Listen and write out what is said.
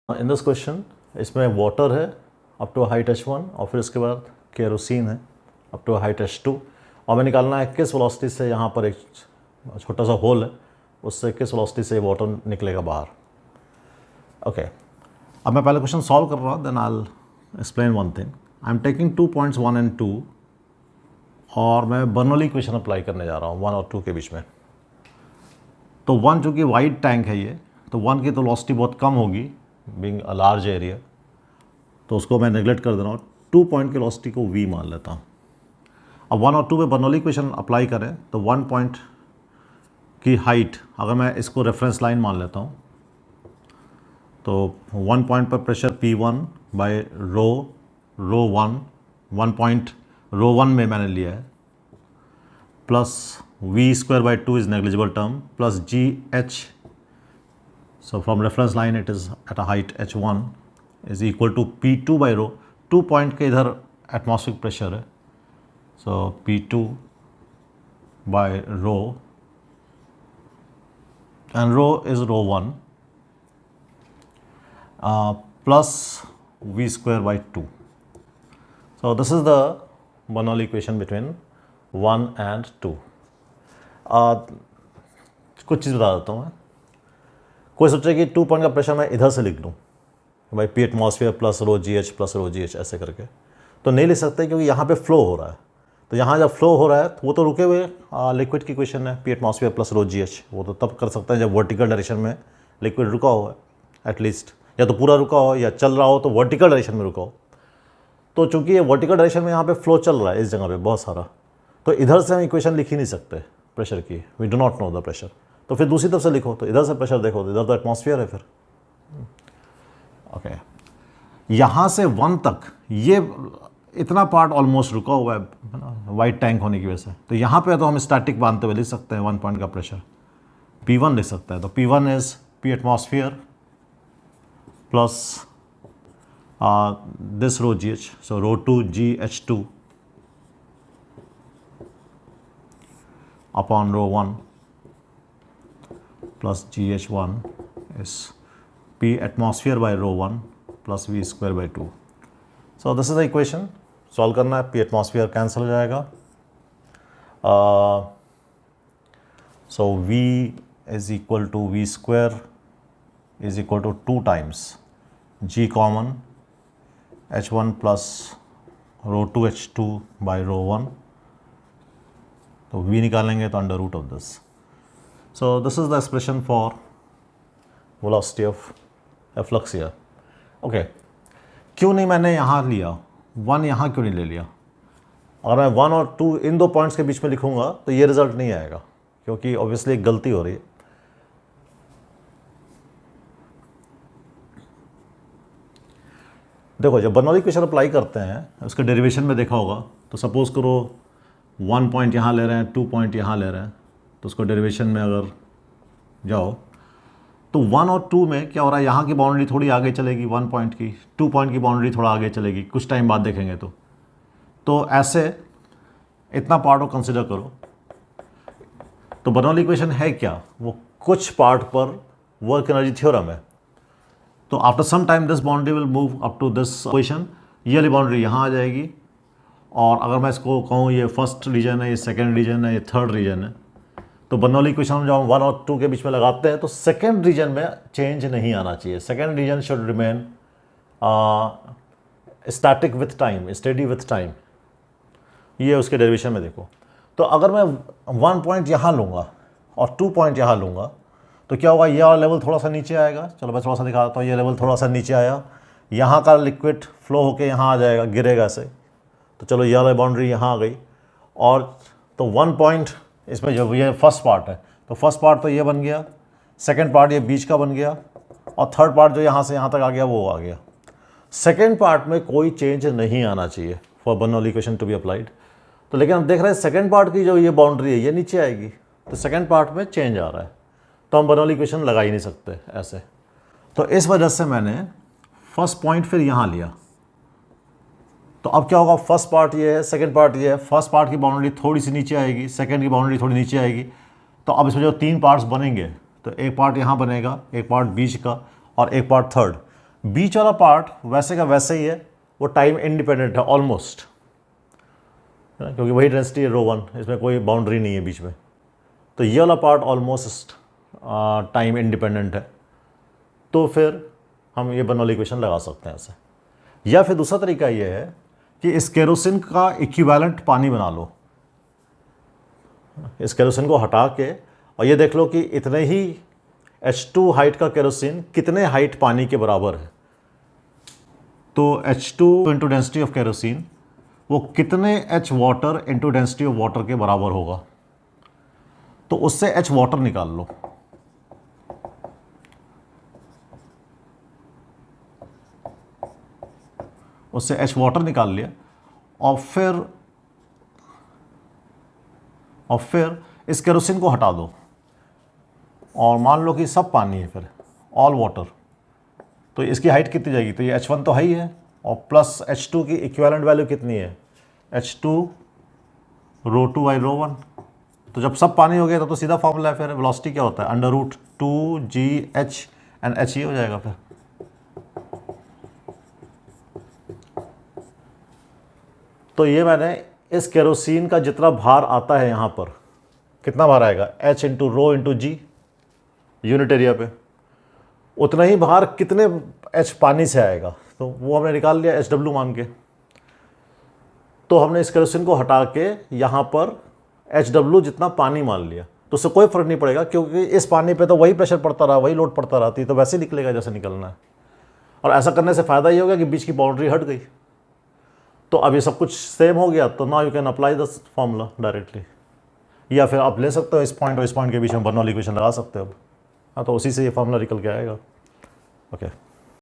In this question इसमें water है up to height h1 और फिर उसके बाद केरोसिन है अप टू हाइट h2 और हमें निकालना है किस वेलोसिटी से यहाँ पर एक छोटा सा होल है उससे किस वेलोसिटी से वाटर निकलेगा बाहर। ओके अब मैं पहले क्वेश्चन सॉल्व कर रहा हूँ, then I explain one thing. I am taking 2 points 1 and 2 और मैं बर्नौली इक्वेशन अप्लाई करने जा रहा हूँ 1 और 2 के बीच में। तो 1 चूँकि वाइड टैंक है ये, तो 1 की तो वेलोसिटी बहुत कम होगी बीइंग अ लार्ज एरिया, तो उसको मैं नेगलेक्ट कर दे रहा हूँ। 2 पॉइंट की वेलोसिटी को v मान लेता हूँ। अब 1 और 2 पे बर्नौली इक्वेशन अप्लाई करें तो 1 पॉइंट की हाइट अगर मैं इसको रेफरेंस लाइन मान लेता हूँ तो 1 पॉइंट पर प्रेशर P1 बाय रो 1 पॉइंट रो 1 में मैंने लिया है, plus v²/2 is negligible term, plus GH। So from reference line it is at a height h1 is equal to P2 by rho। 2 point के इधर एटमॉस्फेरिक प्रेशर है, so P2 by rho and rho is rho 1 plus v²/2। So this is the Bernoulli equation between 1 and 2। कुछ चीज़ बता देता हूँ मैं। कोई सोचे कि 2 पॉइंट का प्रेशर मैं इधर से लिख लूँ भाई P एटमॉस्फेयर प्लस रो जी एच ऐसे करके, तो नहीं लिख सकते क्योंकि यहाँ पे फ्लो हो रहा है। तो यहाँ जब फ्लो हो रहा है तो वो तो रुके हुए लिक्विड की इक्वेशन है P एटमॉस्फेयर प्लस रो जी एच, वो तो तब कर सकते हैं जब वर्टिकल डायरेक्शन में लिक्विड रुका हुआ है एटलीस्ट, या तो पूरा रुका हो या चल रहा हो तो वर्टिकल डायरेक्शन में रुका हो। तो चूँकि ये वर्टिकल डायरेक्शन में यहाँ पे फ्लो चल रहा है इस जगह पे बहुत सारा, तो इधर से हम इक्वेशन लिख ही नहीं सकते प्रेशर की, we do not know the pressure. तो फिर दूसरी तरफ से लिखो, तो इधर से प्रेशर देखो तो इधर तो एटमॉस्फेयर है फिर। ओके यहाँ से 1 तक ये इतना पार्ट ऑलमोस्ट रुका हुआ है वाइड टैंक होने की वजह से, तो यहाँ पे तो हम स्टैटिक बांधते हुए लिख सकते हैं 1 पॉइंट का प्रेशर P1 लिख सकते हैं। तो P1 is P atmosphere plus this rho GH, so rho 2 GH2 upon rho 1 plus GH1 is P atmosphere by rho 1 plus v²/2। So this is the equation। Solve करना है, P atmosphere cancel हो जाएगा, so V is equal to v² is equal to 2 times G common H1 plus rho 2 H2 by rho 1, तो V निकालेंगे तो under root of this. So this is the expression for velocity of efflux here। Okay, क्यों नहीं मैंने यहाँ लिया 1, यहाँ क्यों नहीं ले लिया? अगर मैं 1 और 2 इन 2 पॉइंट्स के बीच में लिखूंगा तो ये रिजल्ट नहीं आएगा, क्योंकि ऑब्वियसली एक गलती हो रही है। देखो जब बर्नौली इक्वेशन अप्लाई करते हैं उसके डेरिवेशन में देखा होगा, तो सपोज करो 1 पॉइंट यहाँ ले रहे हैं, 2 पॉइंट यहाँ ले रहे हैं, तो उसको डेरिवेशन में अगर जाओ तो 1 और 2 में क्या हो रहा है, यहाँ की बाउंड्री थोड़ी आगे चलेगी 1 पॉइंट की, 2 पॉइंट की बाउंड्री थोड़ा आगे चलेगी, कुछ टाइम बाद देखेंगे तो ऐसे इतना पार्ट को कंसिडर करो। तो बर्नौली इक्वेशन है क्या, वो कुछ पार्ट पर वर्क एनर्जी थ्योरम है। तो after some time this boundary will move up to this equation, ये वाली बाउंड्री यहाँ आ जाएगी, और अगर मैं इसको कहूँ ये फर्स्ट रीजन है, ये सेकेंड रीजन है, ये थर्ड रीजन है, तो बर्नौली इक्वेशन जब हम 1 और 2 के बीच में लगाते हैं तो सेकेंड रीजन में चेंज नहीं आना चाहिए। Second region should remain static with time, steady with time. ये उसके डेरिवेशन में देखो। तो अगर मैं 1 पॉइंट यहाँ लूँगा और 2 पॉइंट यहाँ लूँगा तो क्या होगा, ये वाला लेवल थोड़ा सा नीचे आएगा। चलो मैं थोड़ा सा दिखा देता हूँ, ये लेवल थोड़ा सा नीचे आया, यहाँ का लिक्विड फ्लो होके यहाँ आ जाएगा, गिरेगा ऐसे। तो चलो ये वाला बाउंड्री यहाँ आ गई, और तो 1 पॉइंट इसमें जब ये फर्स्ट पार्ट है तो फर्स्ट पार्ट तो ये बन गया, सेकंड पार्ट ये बीच का बन गया, और थर्ड पार्ट जो यहाँ से यहाँ तक आ गया वो आ गया। सेकंड पार्ट में कोई चेंज नहीं आना चाहिए for Bernoulli equation to be applied. तो लेकिन हम देख रहे हैं सेकंड पार्ट की जो ये बाउंड्री है ये नीचे आएगी, तो सेकंड पार्ट में चेंज आ रहा है, तो हम बर्नौली इक्वेशन लगा ही नहीं सकते ऐसे। तो इस वजह से मैंने फर्स्ट पॉइंट फिर यहाँ लिया। तो अब क्या होगा, फर्स्ट पार्ट ये है, सेकंड पार्ट ये है, फर्स्ट पार्ट की बाउंड्री थोड़ी सी नीचे आएगी, सेकंड की बाउंड्री थोड़ी नीचे आएगी, तो अब इसमें जो 3 पार्ट्स बनेंगे तो एक पार्ट यहाँ बनेगा, एक पार्ट बीच का और एक पार्ट थर्ड। बीच वाला पार्ट वैसे का वैसे ही है, वो टाइम इंडिपेंडेंट है ऑलमोस्ट, क्योंकि वही डेंसिटी है ρ1, इसमें कोई बाउंड्री नहीं है बीच में। तो ये वाला पार्ट ऑलमोस्ट टाइम इंडिपेंडेंट है। तो फिर हम ये बर्नौली इक्वेशन लगा सकते हैं ऐसे। या फिर दूसरा तरीका ये है कि इस केरोसिन का इक्विवेलेंट पानी बना लो, इस केरोसिन को हटा के, और ये देख लो कि इतने ही H2 हाइट का केरोसिन कितने हाइट पानी के बराबर है। तो H2 into density of kerosene वो कितने H water into density of water के बराबर होगा। तो उससे H वाटर निकाल लो। उससे H वाटर निकाल लिया, और फिर इस केरोसिन को हटा दो, और मान लो कि सब पानी है, फिर ऑल वाटर। तो इसकी हाइट कितनी जाएगी, तो ये H1 तो है ही है, और प्लस H2 की इक्विवेलेंट वैल्यू कितनी है, H2 ρ2 बाई ρ1। तो जब सब पानी हो गया तो सीधा फॉर्मूला है, फिर वेलोसिटी क्या होता है, √2gh एंड h ये हो जाएगा फिर। तो ये मैंने इस केरोसिन का जितना भार आता है यहाँ पर, कितना भार आएगा, h इंटू रो इंटू जी यूनिट एरिया पे, उतना ही भार कितने h पानी से आएगा, तो वो हमने निकाल लिया HW मान के। तो हमने इस केरोसिन को हटा के यहाँ पर HW जितना पानी मान लिया, तो उससे कोई फर्क नहीं पड़ेगा, क्योंकि इस पानी पे तो वही प्रेशर पड़ता रहा, वही लोड पड़ता रहती, तो वैसे ही निकलेगा जैसे निकलना है। और ऐसा करने से फ़ायदा ये होगा कि बीच की बाउंड्री हट गई। तो अब ये सब कुछ सेम हो गया, तो now you can apply this formula directly. या फिर आप ले सकते हो इस पॉइंट और इस पॉइंट के बीच में बर्नौली इक्वेशन लगा सकते हो अब। हाँ, तो उसी से ये फॉर्मूला निकल के आएगा। ओके।